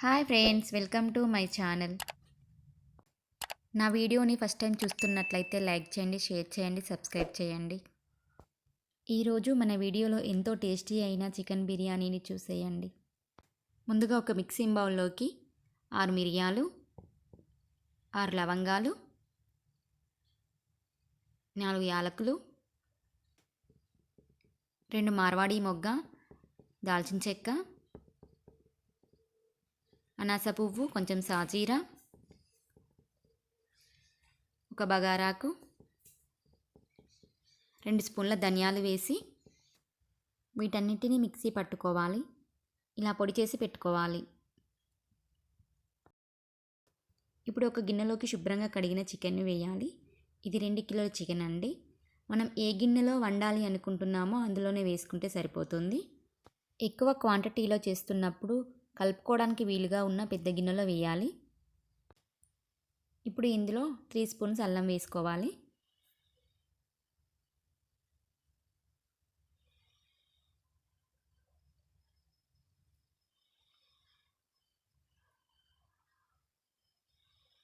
Hi friends, welcome to my channel. నా వీడియోని first time చూస్తున్నట్లయితే లైక్ చేయండి, షేర్ చేయండి, సబ్స్క్రైబ్ చేయండి. ఈరోజు మన వీడియోలో ఎంతో టేస్టీ అయిన చికెన్ బిర్యానీని చూసేయండి. ముందుగా ఒక మిక్సింగ్ బౌల్లోకి 6 మిరియాలు, 6 లవంగాలు, 4 యాలకులు, 2 మార్వాడి మొగ్గ, దాల్చిన చెక్క, అనాస పువ్వు, కొంచెం సాజీరా, ఒక బగారాకు, 2 స్పూన్ల ధనియాలు వేసి వీటన్నిటిని మిక్సీ పట్టుకోవాలి. ఇలా పొడి చేసి పెట్టుకోవాలి. ఇప్పుడు ఒక గిన్నెలోకి శుభ్రంగా కడిగిన చికెన్ని వేయాలి. ఇది 2 కిలోల చికెన్ అండి. మనం ఏ గిన్నెలో వండాలి అనుకుంటున్నామో అందులోనే వేసుకుంటే సరిపోతుంది. ఎక్కువ క్వాంటిటీలో చేస్తున్నప్పుడు కలుపుకోవడానికి వీలుగా ఉన్న పెద్ద గిన్నెలో వేయాలి. ఇప్పుడు ఇందులో 3 స్పూన్స్ అల్లం వేసుకోవాలి.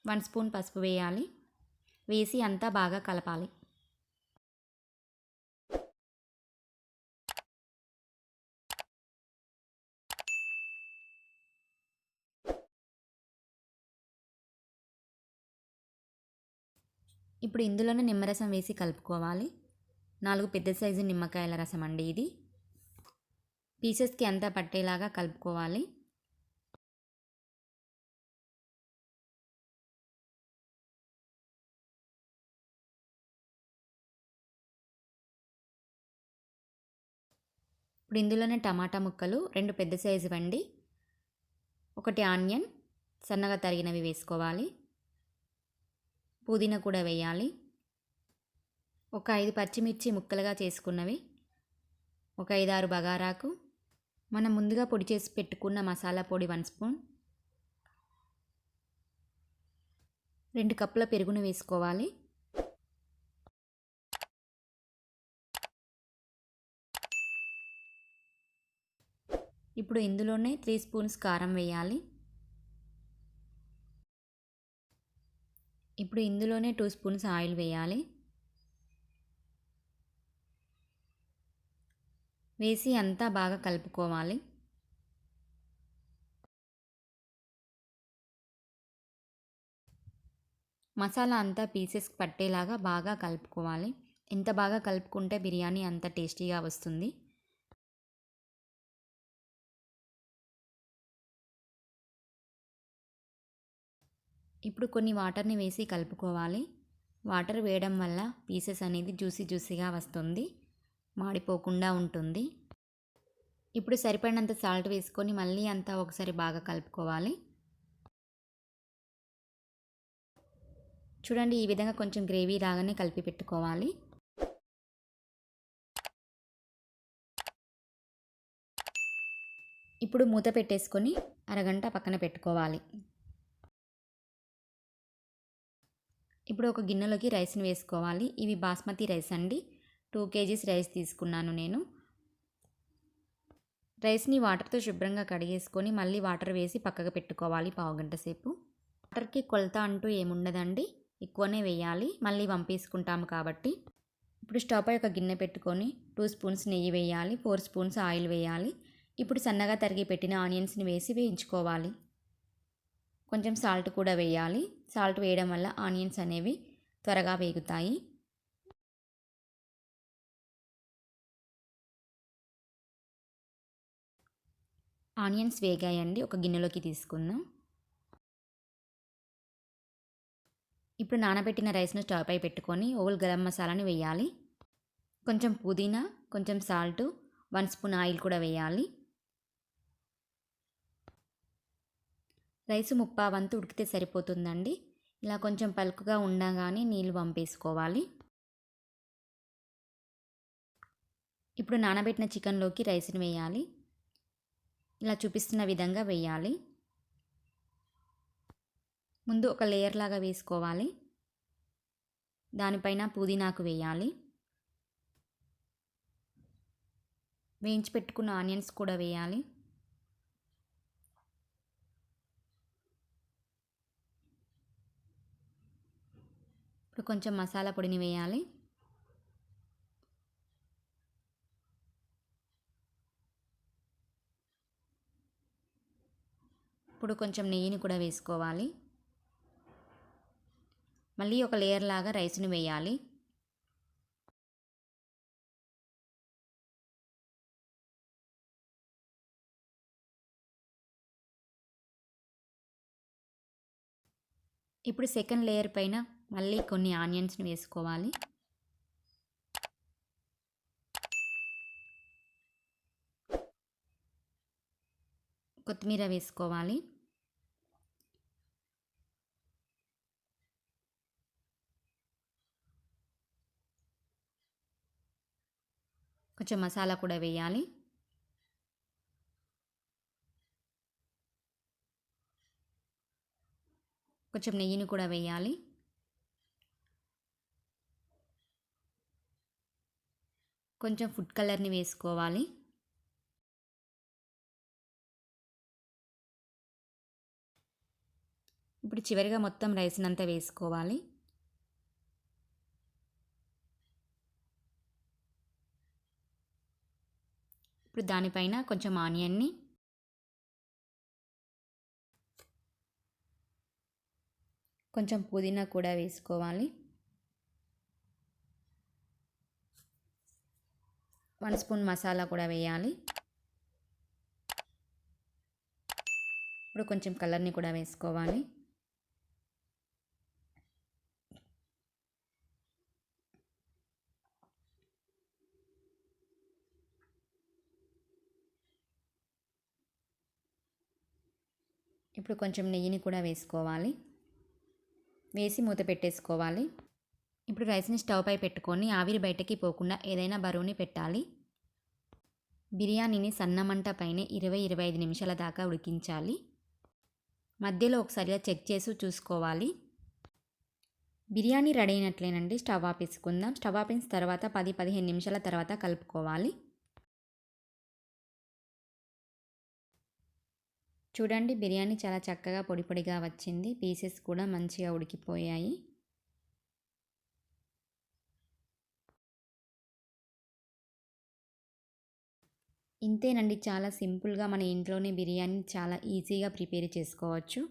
వన్ స్పూన్ పసుపు వేయాలి. వేసి అంతా బాగా కలపాలి. ఇప్పుడు ఇందులోనే నిమ్మరసం వేసి కలుపుకోవాలి. 4 పెద్ద సైజు నిమ్మకాయల రసం అండి ఇది. పీసెస్కి అంతా పట్టేలాగా కలుపుకోవాలి. ఇప్పుడు ఇందులోనే టమాటా ముక్కలు 2 పెద్ద సైజు వండి, 1 ఆనియన్ సన్నగా తరిగినవి వేసుకోవాలి. పుదీనా కూడా వేయాలి. ఒక 5 పచ్చిమిర్చి ముక్కలుగా చేసుకున్నవి, ఒక 5-6 బగారాకు, మనం ముందుగా పొడి చేసి పెట్టుకున్న మసాలా పొడి 1 స్పూన్, 2 కప్పుల పెరుగును వేసుకోవాలి. ఇప్పుడు ఇందులోనే 3 స్పూన్స్ కారం వేయాలి. ఇప్పుడు ఇందులోనే 2 స్పూన్స్ ఆయిల్ వేయాలి. వేసి అంతా బాగా కలుపుకోవాలి. మసాలా అంతా పీసెస్కి పట్టేలాగా బాగా కలుపుకోవాలి. ఎంత బాగా కలుపుకుంటే బిర్యానీ అంత టేస్టీగా వస్తుంది. ఇప్పుడు కొన్ని వాటర్ని వేసి కలుపుకోవాలి. వాటర్ వేయడం వల్ల పీసెస్ అనేది జ్యూసీగా వస్తుంది, మాడిపోకుండా ఉంటుంది. ఇప్పుడు సరిపడినంత సాల్ట్ వేసుకొని మళ్ళీ అంతా ఒకసారి బాగా కలుపుకోవాలి. చూడండి, ఈ విధంగా కొంచెం గ్రేవీ లాగానే కలిపి పెట్టుకోవాలి. ఇప్పుడు మూత పెట్టేసుకొని అరగంట పక్కన పెట్టుకోవాలి. ఇప్పుడు ఒక గిన్నెలోకి రైస్ని వేసుకోవాలి. ఇవి బాస్మతి రైస్ అండి. 2 kgs రైస్ తీసుకున్నాను నేను. రైస్ని వాటర్తో శుభ్రంగా కడిగేసుకొని మళ్ళీ వాటర్ వేసి పక్కకు పెట్టుకోవాలి పావుగంట సేపు. వాటర్కి కొలత అంటూ ఏముండదండి, ఎక్కువనే వేయాలి, మళ్ళీ వంపేసుకుంటాము కాబట్టి. ఇప్పుడు స్టవ్ పై ఒక గిన్నె పెట్టుకొని 2 స్పూన్స్ నెయ్యి వేయాలి, 4 స్పూన్స్ ఆయిల్ వేయాలి. ఇప్పుడు సన్నగా తరిగి పెట్టిన ఆనియన్స్ని వేసి వేయించుకోవాలి. కొంచెం సాల్ట్ కూడా వేయాలి. సాల్ట్ వేయడం వల్ల ఆనియన్స్ అనేవి త్వరగా వేగుతాయి. ఆనియన్స్ వేగాయండి, ఒక గిన్నెలోకి తీసుకుందాం. ఇప్పుడు నానబెట్టిన రైస్ను స్టవ్ పై పెట్టుకొని ఓల్ గరం మసాలాని వేయాలి. కొంచెం పుదీనా, కొంచెం సాల్ట్, 1 స్పూన్ ఆయిల్ కూడా వేయాలి. రైసు ముప్పావంతు ఉడికితే సరిపోతుందండి. ఇలా కొంచెం పలుకుగా ఉండగానే నీళ్ళు వంపేసుకోవాలి. ఇప్పుడు నానబెట్టిన చికెన్లోకి రైస్ని వేయాలి. ఇలా చూపిస్తున్న విధంగా వేయాలి. ముందు ఒక లేయర్ లాగా వేసుకోవాలి. దానిపైన పుదీనాకు వేయాలి. వేయించి పెట్టుకున్న ఆనియన్స్ కూడా వేయాలి. ఇప్పుడు కొంచెం మసాలా పొడిని వేయాలి. ఇప్పుడు కొంచెం నెయ్యిని కూడా వేసుకోవాలి. మళ్ళీ ఒక లేయర్ లాగా రైస్ని వేయాలి. ఇప్పుడు సెకండ్ లేయర్ పైన మళ్ళీ కొన్ని ఆనియన్స్ని వేసుకోవాలి. కొత్తిమీర వేసుకోవాలి. కొంచెం మసాలా కూడా వేయాలి. కొంచెం నెయ్యిని కూడా వేయాలి. కొంచెం ఫుడ్ కలర్ని వేసుకోవాలి. ఇప్పుడు చివరిగా మొత్తం రైస్ని అంతా వేసుకోవాలి. ఇప్పుడు దానిపైన కొంచెం ఆనియన్ని, కొంచెం పుదీనా కూడా వేసుకోవాలి. 1 స్పూన్ మసాలా కూడా వేయాలి. ఇప్పుడు కొంచెం కలర్ని కూడా వేసుకోవాలి. ఇప్పుడు కొంచెం నెయ్యిని కూడా వేసుకోవాలి. వేసి మూత పెట్టేసుకోవాలి. ఇప్పుడు రైస్ని స్టవ్ పై పెట్టుకొని ఆవిరి బయటకి పోకుండా ఏదైనా బరువుని పెట్టాలి. బిర్యానీని సన్నమంట పైనే 20-25 నిమిషాల దాకా ఉడికించాలి. మధ్యలో ఒకసారిగా చెక్ చేసి చూసుకోవాలి. బిర్యానీ రెడీ అయినట్లేనండి. స్టవ్ ఆపేసుకుందాం. స్టవ్ ఆపేసిన తర్వాత 10-15 నిమిషాల తర్వాత కలుపుకోవాలి. చూడండి, బిర్యానీ చాలా చక్కగా పొడి పొడిగా వచ్చింది. పీసెస్ కూడా మంచిగా ఉడికిపోయాయి. ఇంతేనండి, చాలా సింపుల్గా మన ఇంట్లోనే బిర్యానీ చాలా ఈజీగా ప్రిపేర్ చేసుకోవచ్చు.